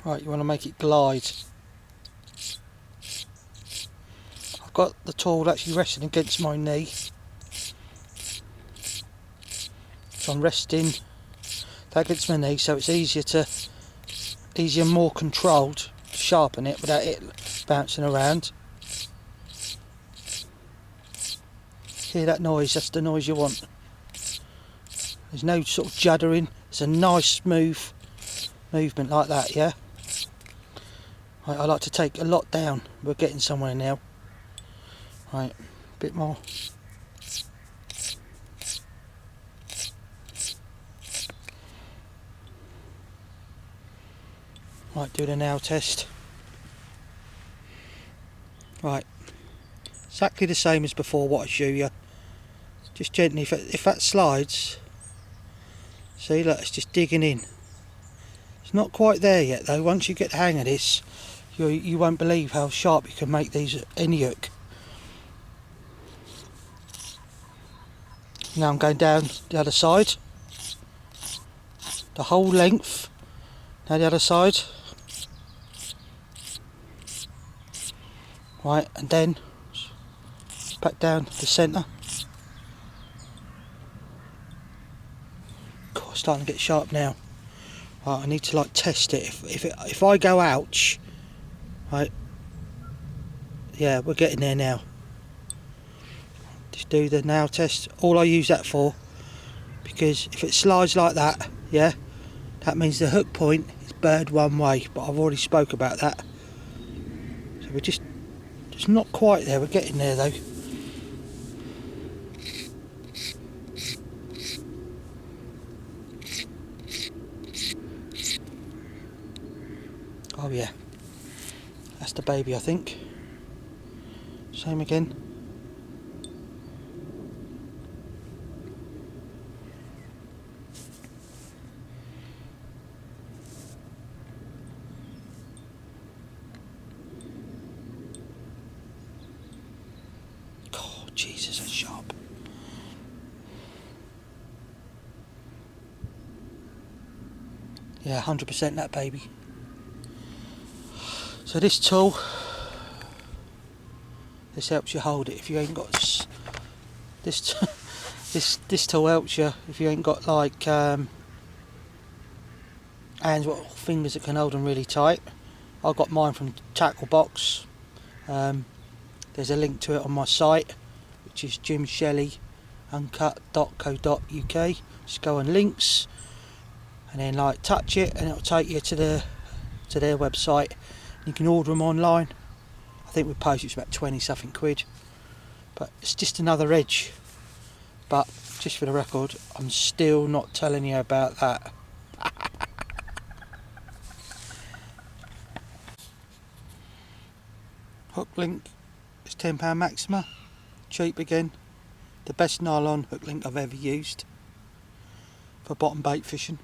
Right, you want to make it glide. I've got the tool actually resting against my knee, so I'm resting that against my knee, so it's easier, more controlled to sharpen it without it bouncing around. Hear that noise? That's the noise you want. There's no sort of juddering. It's a nice smooth movement like that, yeah? Right, I like to take a lot down. We're getting somewhere now. Right, a bit more. Right, do the nail test. Right, exactly the same as before what I show you. Just gently, if that slides, see, look, it's just digging in. It's not quite there yet though. Once you get the hang of this, you won't believe how sharp you can make these any hook. Now I'm going down the other side, the whole length. Now the other side. Right, and then back down the centre. God, it's starting to get sharp now. Right, I need to like test it. If I go ouch, right, yeah, we're getting there now. Just do the nail test. All I use that for, because if it slides like that, yeah, that means the hook point is bird one way. But I've already spoke about that. So we're just not quite there. We're getting there though. Oh yeah, that's the baby, I think. Same again. God, Jesus, that's sharp. Yeah, 100% that baby. So this tool, this helps you hold it if you ain't got this tool helps you if you ain't got like hands or fingers that can hold them really tight. I got mine from Tackle Box. There's a link to it on my site, which is jimshelleyuncut.co.uk. Just go on links and then like touch it and it'll take you to their website. You can order them online. I think with post it's about 20 something quid, but it's just another edge. But just for the record, I'm still not telling you about that. Hook link is £10 Maxima, cheap again. The best nylon hook link I've ever used for bottom bait fishing.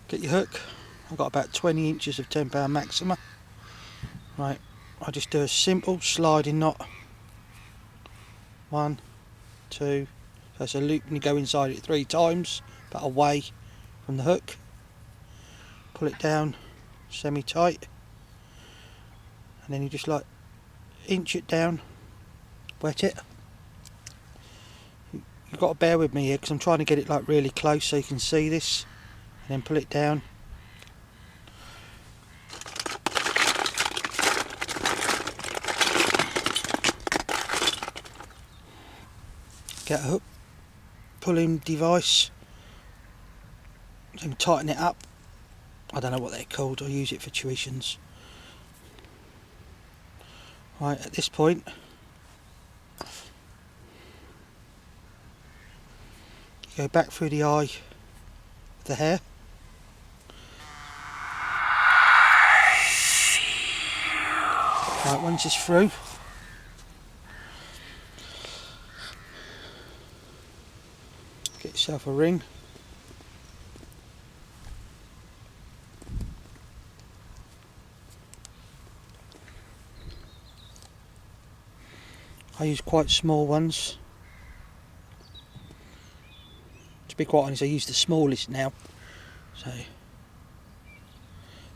Get your hook. I've got about 20 inches of £10 Maxima. Right, I just do a simple sliding knot. 1, 2, so it's a loop and you go inside it 3 times, but away from the hook. Pull it down semi-tight, and then you just like inch it down, wet it. You've got to bear with me here because I'm trying to get it like really close so you can see this, and then pull it down. Get a hook pulling device and tighten it up. I don't know what they're called, I use it for tuitions. Right, at this point you go back through the eye of the hair. Right, once it's through, get yourself a ring. I use quite small ones. To be quite honest, I use the smallest now. So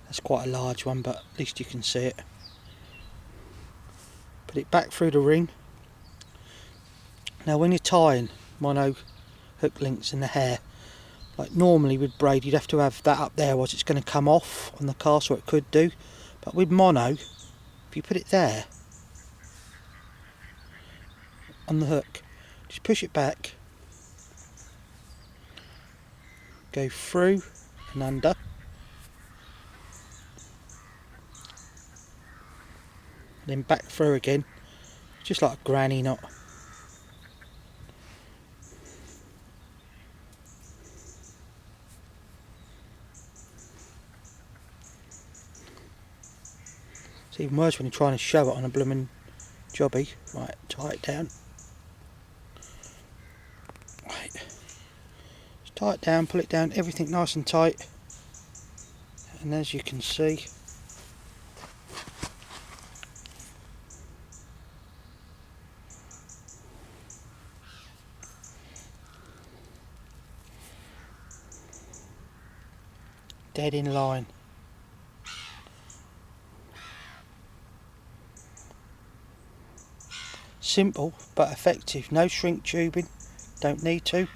That's quite a large one, but at least you can see it. Put it back through the ring. Now when you're tying mono hook links in the hair, like normally with braid you'd have to have that up there, or it's going to come off on the cast, or it could do. But with mono, if you put it there on the hook, just push it back, go through and under, then back through again, just like a granny knot. It's even worse when you're trying to show it on a blooming jobby. Right, tie it down. Right. Just tie it down, pull it down, everything nice and tight. And as you can see, dead in line. Simple but effective. No shrink tubing, don't need to.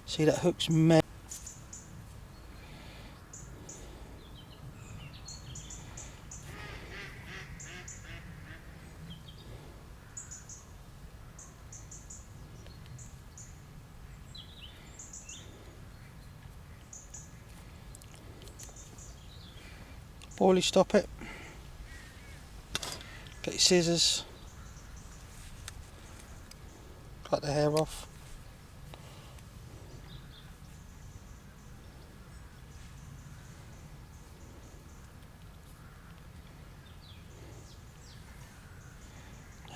See, that hook's made. Boilie stop it. Get your scissors. Cut the hair off.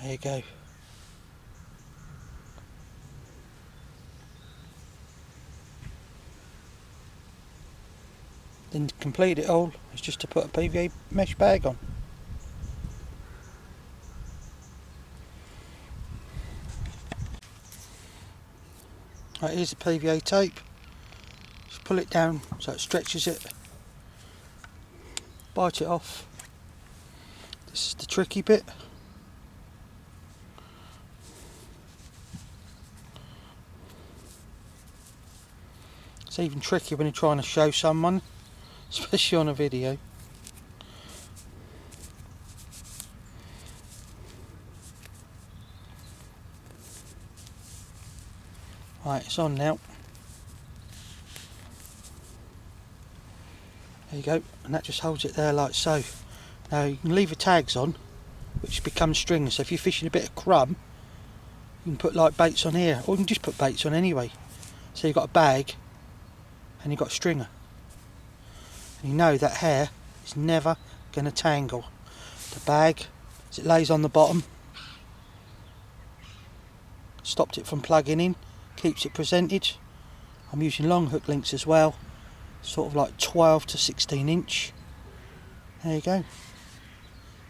There you go. Then to complete it all is just to put a PVA mesh bag on. Right, here's the PVA tape. Just pull it down so it stretches it. Bite it off. This is the tricky bit. It's even tricky when you're trying to show someone, especially on a video. Right, it's on now. There you go, and that just holds it there like so. Now you can leave the tags on, which becomes strings, so if you're fishing a bit of crumb, you can put like baits on here, or you can just put baits on anyway. So you've got a bag, and you've got a stringer. And you know that hair is never going to tangle. The bag, as it lays on the bottom, stopped it from plugging in, keeps it presented. I'm using long hook links as well, sort of like 12 to 16 inch. There you go.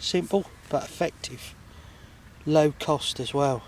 Simple but effective. Low cost as well.